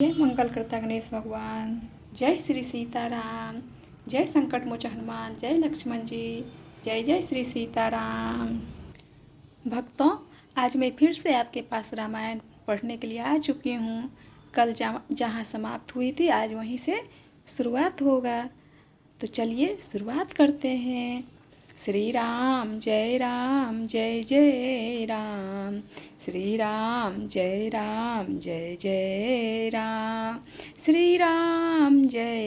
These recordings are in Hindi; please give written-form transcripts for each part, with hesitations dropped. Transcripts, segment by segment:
जय मंगलकर्ता गणेश भगवान, जय श्री सीताराम, जय संकट मोचन हनुमान, जय लक्ष्मण जी, जय जय श्री सीताराम। भक्तों, आज मैं फिर से आपके पास रामायण पढ़ने के लिए आ चुकी हूँ। कल जहाँ समाप्त हुई थी आज वहीं से शुरुआत होगा। तो चलिए शुरुआत करते हैं। श्री राम जय जय राम, श्री राम जय जय राम, श्री राम जय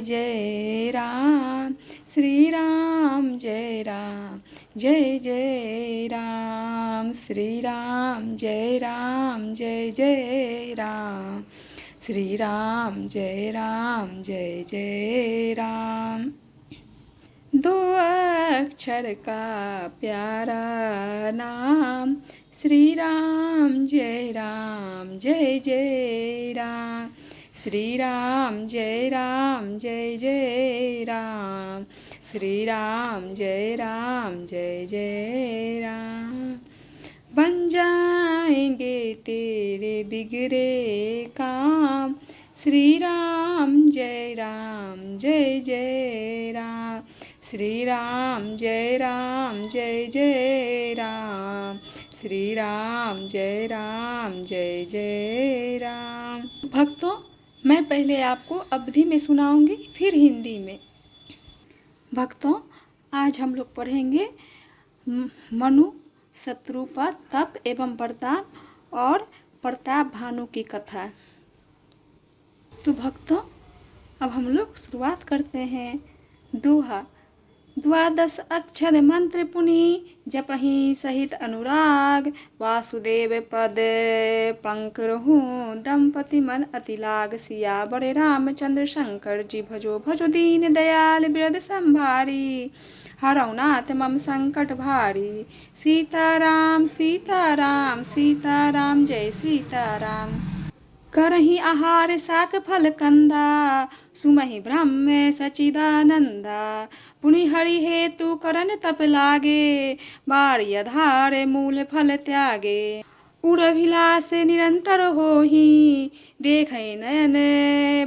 जय राम, श्री राम जय जय राम, श्री राम जय जय राम, श्री राम जय जय राम। दो अक्षर का प्यारा नाम, श्री राम जय जय राम, श्री राम जय जय राम, श्री राम जय जय राम। बन जाएंगे तेरे बिगड़े काम, श्री राम जय जय राम, श्री राम जय जय राम, श्री राम जय जय राम। भक्तों, मैं पहले आपको अवधी में सुनाऊंगी फिर हिंदी में। भक्तों, आज हम लोग पढ़ेंगे मनु, शत्रुपा, तप एवं वरदान और प्रताप भानु की कथा। तो भक्तों, अब हम लोग शुरुआत करते हैं। दोहा। द्वादश अक्षर मंत्र पुनि जपहि सहित अनुराग, वासुदेव पद पंकरहु दंपति मन अति लाग, सियावर रामचंद्र शंकर जी भजो भजो दीन दयाल बिरद संभारी, हरौ नाथ मम संकट भारी, सीताराम सीताराम सीताराम जय सीताराम। करहि आहार साक फल कंदा, सुमहि ब्रह्म सचिदानंदा, पुनि हरि हेतु करन तप लागे, बारी आधार मूल फल त्यागे, उर अभिलाष निरंतर होहि, देखै नयन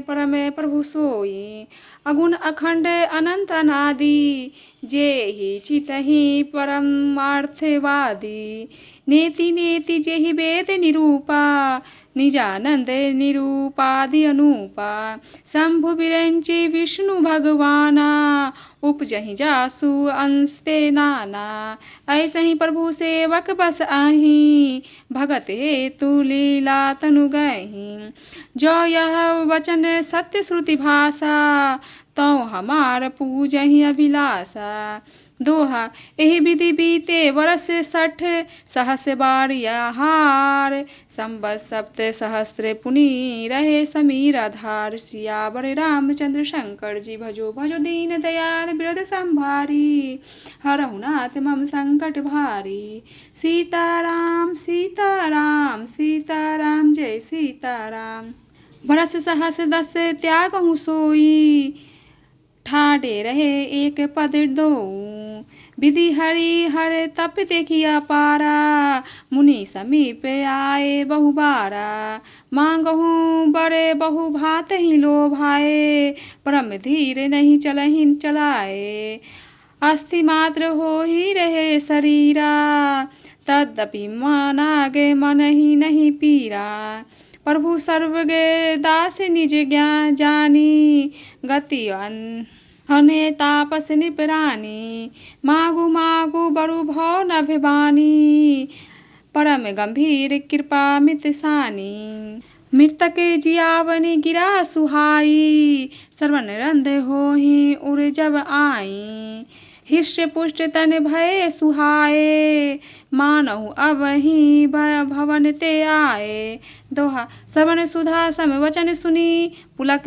परम प्रभु सोई, अगुण अखंड अनंत अनादि, जेहि चितहि परमार्थवादी, नेति नेति जेहि वेद निरूपा, निजानंद निरूपादि अनूपा, शंभु विरंचि विष्णु भगवाना, उपजहि जासु अंशते नाना, ऐसे ही प्रभु सेवक बस आही, भगत हेतु लीला तनु गहि, जो यह वचन सत्य श्रुति भाषा, तो हमार पूजहि अभिलाषा। दोहा। एहि विधि बीते वर्ष 60, सहस बार आहार, संबत सप्त सहस्त्र पुनि रहे समीर आधार, सियावर रामचंद्र शंकर जी भजो भजो दीन दयाल बिरद संभारी, हरौ नाथ मम संकट भारी, सीताराम सीताराम सीताराम जय सीताराम। बरस सहस 10 त्यागहु सोई, ठाडे रहे एक पद दो, विधि हरि हर तप देखिया पारा, मुनि समीप आए बहुबारा, मांगहु बड़े बहु भात ही लोभाए, परम धीर नहीं चलहि चलाए, अस्थि मात्र हो ही रहे शरीरा, तदपि मानागे मन ही नहीं पीरा, प्रभु सर्वगे दास निज ज्ञान जानी, गति हने तापस निपरानी, मागु मागु बरु भव नभिबानी, परम गंभीर कृपा मित सानी, मृतक जियावनी गिरा सुहाई, श्रवण रंध होहि उर जब आई, हृष्ट पुष्ट तन भय सुहाए, मानहु अबहि भवन ते आए। दोहा। श्रवण सुधा सम वचन सुनी, पुलक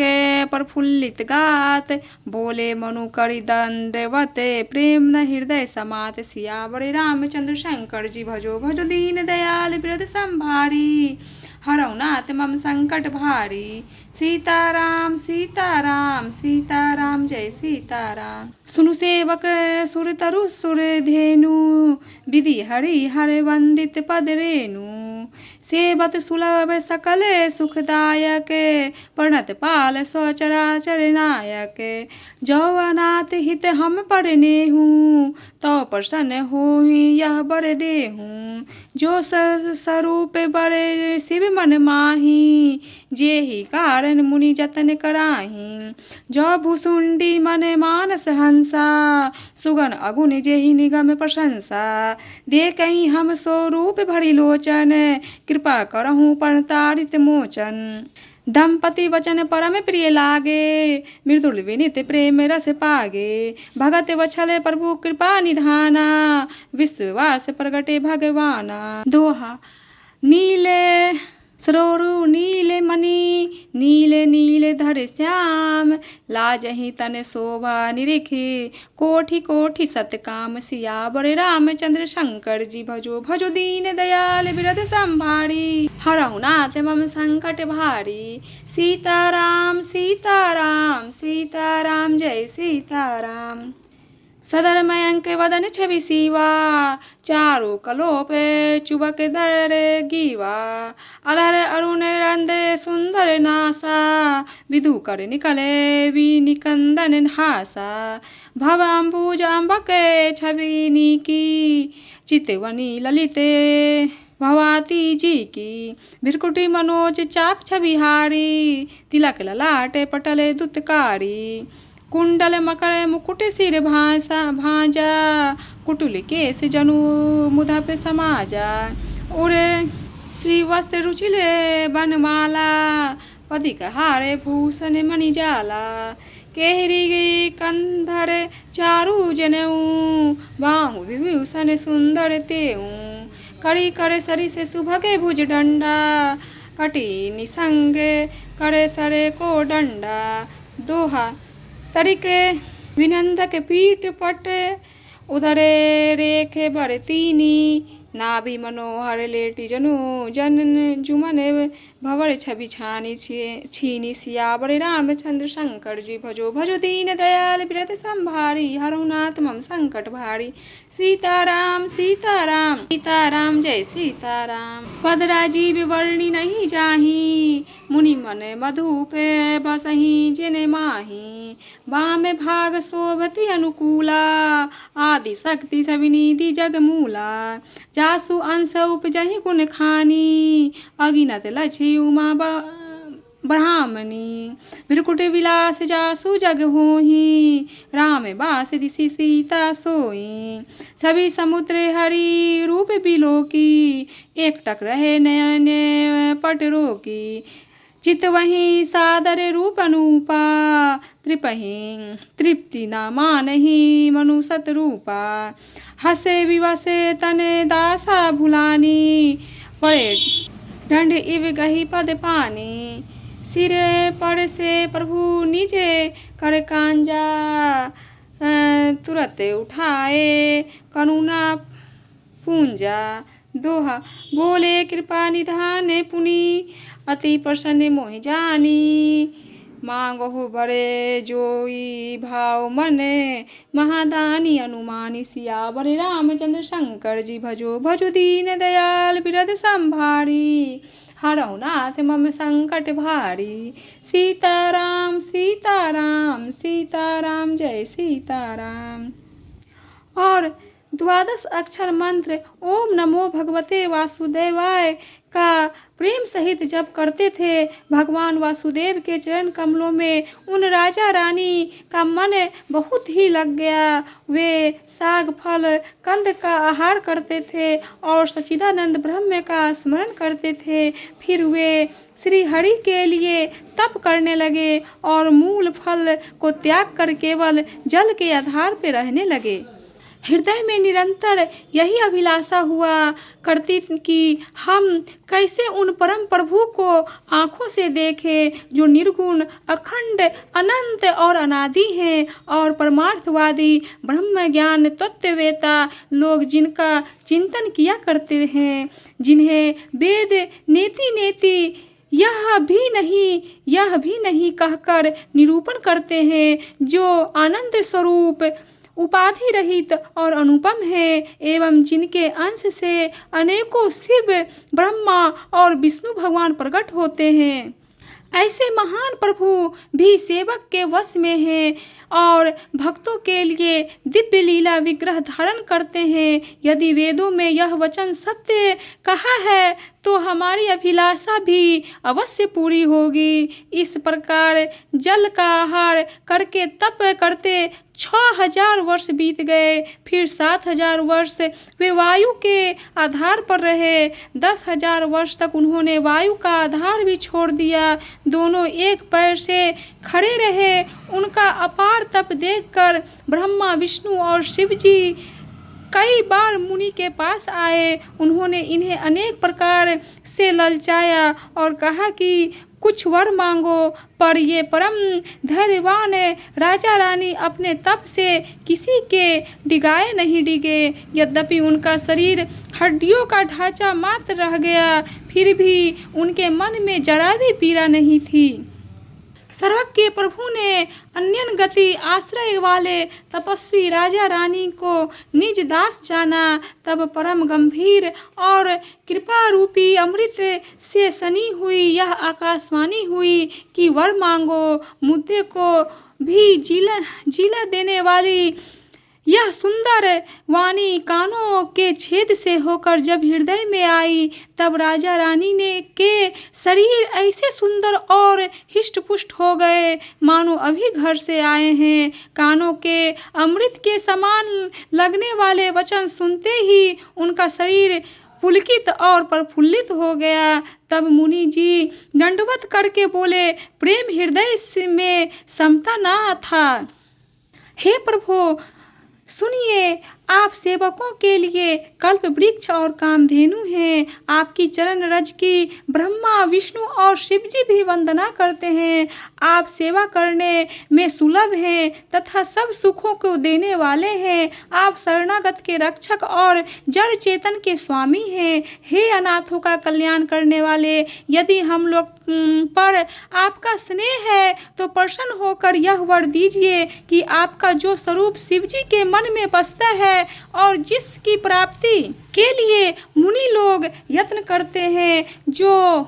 प्रफुल्लित गात, बोले मनु करि दंडवत, प्रेम न हृदय समात, सियावर रामचंद्र शंकर जी भजो भजो दीन दयाल बिरद संभारी, हरौ नाथ मम संकट भारी, सीताराम सीताराम सीताराम जय सीताराम। सुनु सेवक सुर तरु सुर धेनु, विधि हरि हर वंदित पद रेनु, सेवत सुलभ सकल सुखदायक, प्रणत पाल सचराचर नायक। जो अनाथ हित हम परने हूँ, तो प्रसन्न होहि यह बर देहूँ। जो स्वरूप बर शिव मन माही, जेहि कारण मुनि जतन कराही। जो भुसुंडी मन मानस हंसा, सुगन अगुन जेहि निगम प्रशंसा। देखहि हम स्वरूप भरि लोचन, कृपा करहु प्रणतारित मोचन। दंपति वचन परम प्रिय लागे, मृदुल विनित प्रेम रस पागे। भगत वत्सल प्रभु कृपा निधाना, विश्वास प्रगटे भगवाना। दोहा। नीले सरोरु नीले मणि, नीले नीले धर श्याम। लाजहि तन शोभा निरेखे, कोटि कोटि सतकाम। सियावर रामचंद्र शंकर जी भजो, भजो दीन दयाल बिरद संभारी। हरहु नाथ मम संकट भारी। सीताराम सीताराम सीताराम जय सीताराम। सदर मयंक वदन छवि शिवा, चारु कलोप चुबक दर गीवा। अधर अरुण रंद सुंदर नासा, विधु कर निकले विनिकंदन हासा। भव अम्बुज अम्बक छवि नीकी, चितवनी ललित भवाती जी की। भृकुटी मनोज चाप छविहारी, तिलक ललाट पटल दुतकारी। कुंडल मकर मुकुट सिर भांजा, कुटुल केस जनु मुधप समाजा। उरे श्री वस्त्र रुचिले बनमाला, पदिक हारे भूषण मणि जाला। केहरी कंधर चारु जनेऊ, बाहु विभूषण सुंदर तेऊ। करी कर सरी से सुभगे भुज डंडा, कटी निसंग करे सरे को डंडा। दोहा। तरिके विनंदक पीठ पट, उदरे रेखे बरतीनी। नाभि मनोहर लेटी जनु जनन जुमन, भवर छवि छानी छीनी। सियावर रामचंद्र शंकर जी भजो, भजो दीन दयाल बिरद संभारी। हरहु नाथ मम संकट भारी। सीताराम सीताराम सीताराम जय सीताराम। पद राजीव वर्णि नहीं जाही, मुनि मन मधुप बसहि जिन माही। वाम भाग शोभति अनुकूला, आदि शक्ति सविनिधि जगमूला। जासु अंश उपजहि गुण खानी, अगिनत लछि उमा ब्राह्मणी। भृकुट विलास जासु जग होहि, राम बास दिसि सीता सोई। सभी समुद्र हरि रूप बिलोकी, एकटक रहे नयन पट रोकी। चितवहि सादर रूप अनूपा, त्रिपहि तृप्ति न मानहि मनु सत रूपा। हसे विवसे तन दासा भुलानी, पड़े दंड इव गही पद पानी। सिरे पर से प्रभु निजे कर कांजा, तुरत उठाए करुणा पूंजा। दोहा। बोले कृपा निधान पुनि, अति प्रसन्न मोहि जानी। मांगहु बरे जोई भाव मने, महादानी अनुमानी। सियावर रामचंद्र शंकर जी भजो, भजो दीन दयाल बिरद संभारी। हरहु नाथ मम संकट भारी। सीताराम सीताराम सीताराम जय सीताराम। और 12 अक्षर मंत्र ओम नमो भगवते वासुदेवाय का प्रेम सहित जप करते थे। भगवान वासुदेव के चरण कमलों में उन राजा रानी का मन बहुत ही लग गया। वे साग फल कंद का आहार करते थे और सच्चिदानंद ब्रह्म का स्मरण करते थे। फिर वे श्री हरि के लिए तप करने लगे और मूल फल को त्याग कर केवल जल के आधार पर रहने लगे। हृदय में निरंतर यही अभिलाषा हुआ करती कि हम कैसे उन परम प्रभु को आँखों से देखें, जो निर्गुण, अखंड, अनंत और अनादि हैं और परमार्थवादी ब्रह्म ज्ञान तत्ववेता लोग जिनका चिंतन किया करते हैं, जिन्हें वेद नेति नेति यह भी नहीं कहकर निरूपण करते हैं, जो आनंद स्वरूप उपाधि रहित और अनुपम है एवं जिनके अंश से अनेकों शिव, ब्रह्मा और विष्णु भगवान प्रकट होते हैं। ऐसे महान प्रभु भी सेवक के वश में हैं और भक्तों के लिए दिव्य लीला विग्रह धारण करते हैं। यदि वेदों में यह वचन सत्य कहा है तो हमारी अभिलाषा भी अवश्य पूरी होगी। इस प्रकार जल का आहार करके तप करते 6000 वर्ष बीत गए। फिर 7000 वर्ष वे वायु के आधार पर रहे। 10,000 वर्ष तक उन्होंने वायु का आधार भी छोड़ दिया। दोनों एक पैर से खड़े रहे। उनका अपार तप देखकर ब्रह्मा, विष्णु और शिव जी कई बार मुनि के पास आए। उन्होंने इन्हें अनेक प्रकार से ललचाया और कहा कि कुछ वर मांगो, पर ये परम धैर्यवान राजा रानी अपने तप से किसी के डिगाए नहीं डिगे। यद्यपि उनका शरीर हड्डियों का ढांचा मात्र रह गया, फिर भी उनके मन में जरा भी पीड़ा नहीं थी। सर्वज्ञ प्रभु ने अन्यन गति आश्रय वाले तपस्वी राजा रानी को निज दास जाना। तब परम गंभीर और कृपा रूपी अमृत से सनी हुई यह आकाशवाणी हुई कि वर मांगो। मुद्दे को भी जिला देने वाली यह सुंदर वाणी कानों के छेद से होकर जब हृदय में आई, तब राजा रानी ने के शरीर ऐसे सुंदर और हिष्ट-पुष्ट हो गए मानो अभी घर से आए हैं। कानों के अमृत के समान लगने वाले वचन सुनते ही उनका शरीर पुलकित और प्रफुल्लित हो गया। तब मुनि जी दंडवत करके बोले, प्रेम हृदय में समता ना था। हे प्रभु, सुनिए, आप सेवकों के लिए कल्प वृक्ष और कामधेनु हैं। आपकी चरण रज की ब्रह्मा, विष्णु और शिव जी भी वंदना करते हैं। आप सेवा करने में सुलभ हैं तथा सब सुखों को देने वाले हैं। आप शरणागत के रक्षक और जड़ चेतन के स्वामी हैं। हे अनाथों का कल्याण करने वाले, यदि हम लोग पर आपका स्नेह है तो प्रसन्न होकर यह वर दीजिए कि आपका जो स्वरूप शिव जी के मन में बसता है और जिसकी प्राप्ति के लिए मुनि लोग यत्न करते हैं, जो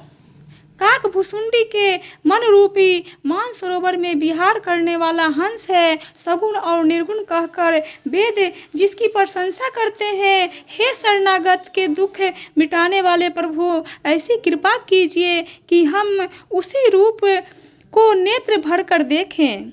काकभुसुंडी के मन रूपी मानसरोवर में विहार करने वाला हंस है, सगुण और निर्गुण कहकर वेद जिसकी प्रशंसा करते हैं। हे शरणागत के दुख मिटाने वाले प्रभु, ऐसी कृपा कीजिए कि हम उसी रूप को नेत्र भर कर देखें।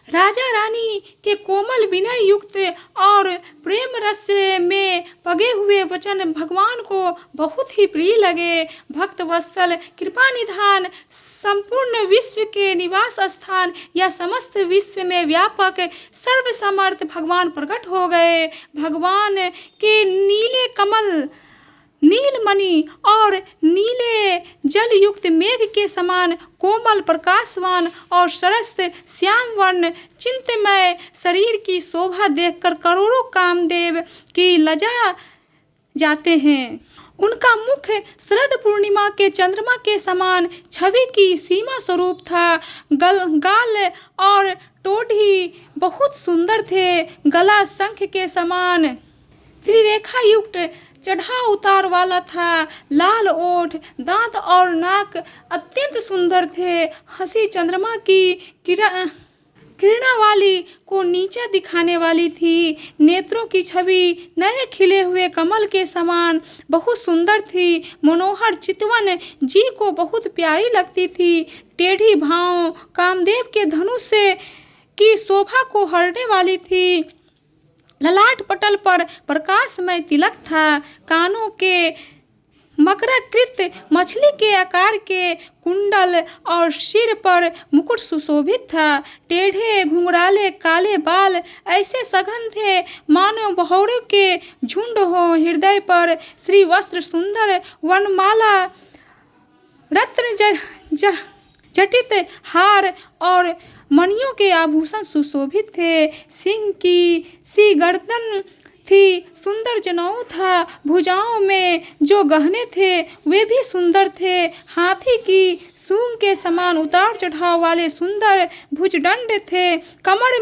राजा रानी के कोमल विनय युक्त और प्रेम रस में पगे हुए वचन भगवान को बहुत ही प्रिय लगे। भक्त वत्सल, कृपा निधान, संपूर्ण विश्व के निवास स्थान या समस्त विश्व में व्यापक सर्वसमर्थ भगवान प्रकट हो गए। भगवान के नीले कमल, नीलमणि और नीले जल युक्त मेघ के समान कोमल, प्रकाशवान और सरस श्याम वर्ण चिंतमय शरीर की शोभा देखकर करोड़ों कामदेव की लजा जाते हैं। उनका मुख शरद पूर्णिमा के चंद्रमा के समान छवि की सीमा स्वरूप था। गाल और टोढ़ी बहुत सुंदर थे। गला शंख के समान त्रिरेखा युक्त चढ़ाव उतार वाला था। लाल ओठ, दांत और नाक अत्यंत सुंदर थे। हंसी चंद्रमा की किरणा वाली को नीचा दिखाने वाली थी। नेत्रों की छवि नए खिले हुए कमल के समान बहुत सुंदर थी। मनोहर चितवन जी को बहुत प्यारी लगती थी। टेढ़ी भाव कामदेव के धनुष की शोभा को हरने वाली थी। ललाट पटल पर प्रकाशमय तिलक था। कानों के मकराकृत मछली के आकार के कुंडल और सिर पर मुकुट सुशोभित था। टेढ़े घुंघराले काले बाल ऐसे सघन थे मानो बहौरों के झुंड हो। हृदय पर श्री वस्त्र, सुंदर वनमाला, रत्न जटित हार और मणियों के आभूषण सुशोभित थे। सिंह की सी गर्दन थी, सुंदर जनेऊ था। भुजाओं में जो गहने थे वे भी सुंदर थे। हाथी की सूंड के समान उतार चढ़ाव वाले सुंदर भुजदंड थे। कमर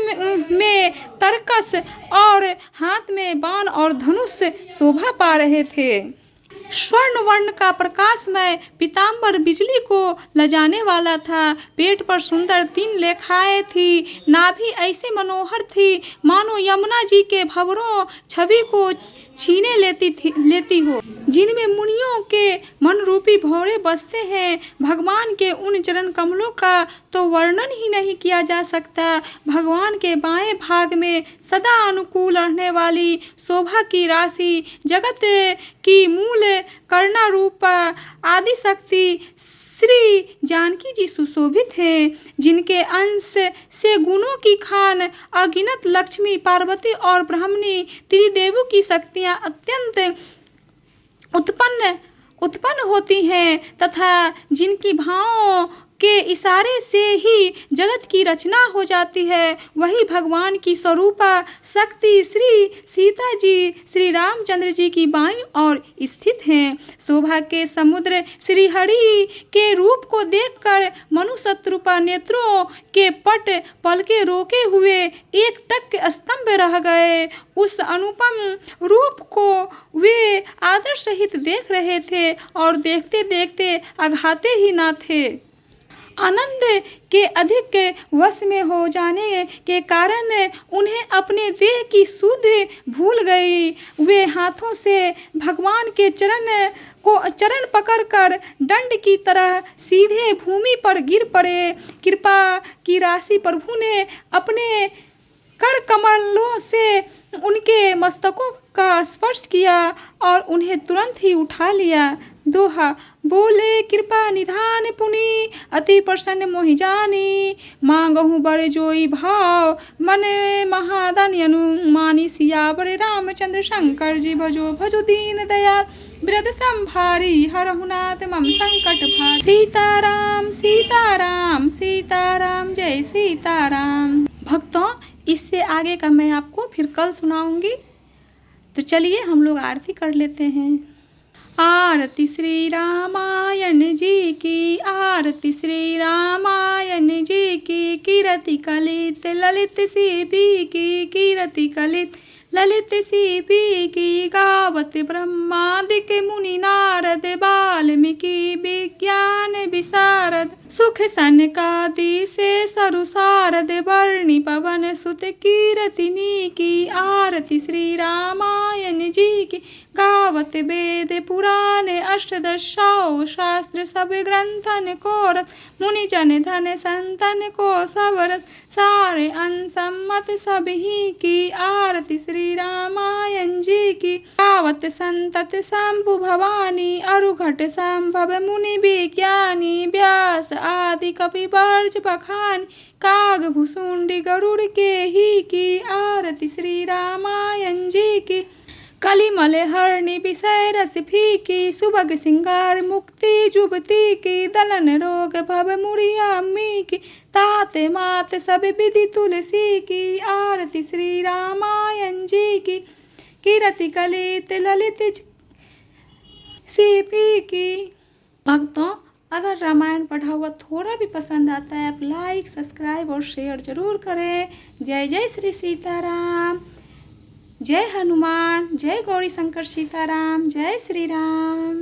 में तरकस और हाथ में बाण और धनुष शोभा पा रहे थे। स्वर्ण वर्ण का प्रकाशमय पीताम्बर बिजली को लजाने वाला था। पेट पर सुंदर 3 लेखाएं थी। नाभि ऐसे मनोहर थी मानो यमुना जी के भंवरों छवि को छीने लेती हो, जिनमें मुनियों के मन रूपी भंवरे बसते हैं। भगवान के उन चरण कमलों का तो वर्णन ही नहीं किया जा सकता। भगवान के बाएं भाग में सदा अनुकूल रहने वाली शोभा की राशि, जगत की मूल करना रूपा आदि शक्ति श्री जानकी जी सुशोभित हैं, जिनके अंश से गुणों की खान अगिनत लक्ष्मी, पार्वती और ब्रह्मणी त्रिदेवों की शक्तियाँ अत्यंत उत्पन्न होती हैं तथा जिनकी भावों के इशारे से ही जगत की रचना हो जाती है, वही भगवान की स्वरूपा शक्ति श्री सीता जी श्री रामचंद्र जी की बाईं ओर स्थित हैं। शोभा के समुद्र श्री हरि के रूप को देखकर मनु शत्रुपा नेत्रों के पट पलके रोके हुए एकटक स्तंभ रह गए। उस अनुपम रूप को वे आदर सहित देख रहे थे और देखते देखते अघाते ही न थे। आनंद के अधिक वश में हो जाने के कारण उन्हें अपने देह की सुध भूल गई। वे हाथों से भगवान के चरण पकड़कर दंड की तरह सीधे भूमि पर गिर पड़े। कृपा की राशि प्रभु ने अपने कर कमलों से उनके मस्तकों का स्पर्श किया और उन्हें तुरंत ही उठा लिया। दोहा बोले कृपा निधान पुनि अति प्रसन्न मोहि जानी, मांगहु बर जोई भाव मन महादानी अनुमानी। सियावर रामचंद्र शंकर जी भजो भजो दीन दयाल, बिरद संभारी हरहु नाथ मम संकट भारी। सीताराम सीताराम सीताराम जय सीताराम। भक्तों, इससे आगे का मैं आपको फिर कल सुनाऊंगी। तो चलिए हम लोग आरती कर लेते हैं। आरती श्री रामायण जी की, आरती श्री रामायण जी की। कीरति कलित ललित सीपी की, कीरति कलित ललित सीपी की। गावत ब्रह्मादिक मुनि नारद, वाल्मीकि विज्ञान विशारद। सुख सनकादि से सरु सारद, वर्णि पवन सुत कीरतिनी की। आरती श्री रामायण जी की। गावत वेद पुराण अष्टदशौ शास्त्र, सब ग्रंथन को रस। मुनि जन धन संतन को सब रस, सारे अनसम्मत सभी की। आरती श्री रामायण जी की। गावत संतत शंभु भवानी, अरुघट संभव मुनि विज्ञानी। व्यास आदि कपि बर्ज बखानी, काग भुसुंडी गरुड़ के ही की। आरती श्री रामायण जी की। कलिमल हरणी विषय रस फीकी, सुभग सिंगार मुक्ति जुबती की। दलन रोग भव मुड़िया अम्मी की, ताते मात सब विधि तुलसी की। आरती श्री रामायण जी की। कीरति कलित ललित सीपी की। भक्तों, अगर रामायण पढ़ा हुआ थोड़ा भी पसंद आता है, आप लाइक सब्सक्राइब और शेयर जरूर करें। जय जय श्री सीताराम, जय हनुमान, जय गौरी शंकर सीताराम, जय श्री राम।